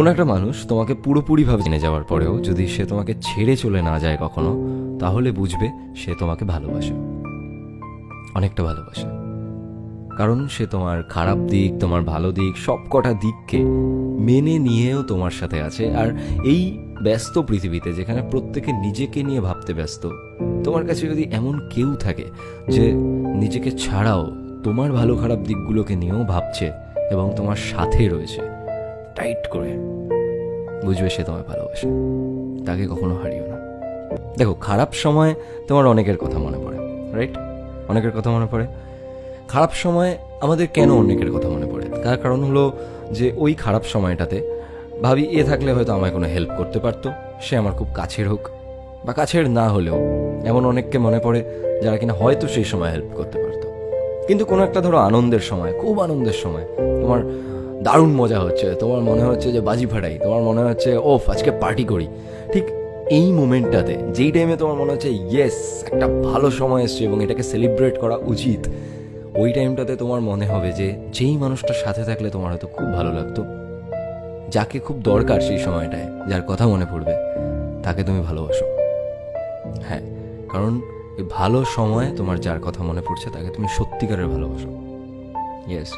কোনো একটা মানুষ তোমাকে পুরোপুরিভাবে জেনে যাওয়ার পরেও যদি সে তোমাকে ছেড়ে চলে না যায় কখনো, তাহলে বুঝবে সে তোমাকে ভালোবাসে, অনেকটা ভালোবাসে। কারণ সে তোমার খারাপ দিক, তোমার ভালো দিক, সব কটা দিককে মেনে নিয়েও তোমার সাথে আছে। আর এই ব্যস্ত পৃথিবীতে, যেখানে প্রত্যেকে নিজেকে নিয়ে ভাবতে ব্যস্ত, তোমার কাছে যদি এমন কেউ থাকে যে নিজেকে ছাড়াও তোমার ভালো খারাপ দিকগুলোকে নিয়েও ভাবছে এবং তোমার সাথে রয়েছে টাইট করে, বুঝবে সে তোমায় ভালোবাসে। তাকে কখনো হারিও না। দেখো, খারাপ সময় তোমার অনেকের কথা মনে পড়ে, রাইট? অনেকের কথা মনে পড়ে। খারাপ সময় আমাদের কেন অনেকের কথা মনে পড়ে? তার কারণ হলো যে ওই খারাপ সময়টাতে ভাবি এ থাকলে হয়তো আমায় কোনো হেল্প করতে পারতো, সে আমার খুব কাছের হোক বা কাছের না হলেও। এমন অনেককে মনে পড়ে যারা কিনা হয়তো সেই সময় হেল্প করতে পারতো। কিন্তু কোনো একটা ধরো আনন্দের সময়, খুব আনন্দের সময়, তোমার দারুণ মজা হচ্ছে, তোমার মনে হচ্ছে যে বাজি ফাটাই, তোমার মনে হচ্ছে ওফ আজকে পার্টি করি, ঠিক এই মোমেন্টটাতে, যেই টাইমে তোমার মনে হচ্ছে ইয়েস একটা ভালো সময় এসছে এবং এটাকে সেলিব্রেট করা উচিত, ওই টাইমটাতে তোমার মনে হবে যে যেই মানুষটার সাথে থাকলে তোমার হয়তো খুব ভালো লাগতো, যাকে খুব দরকার সেই সময়টায়, যার কথা মনে পড়বে, তাকে তুমি ভালোবাসো। হ্যাঁ, কারণ এই ভালো সময় তোমার যার কথা মনে পড়ছে তাকে তুমি সত্যিকারের ভালোবাসো। ইয়েস।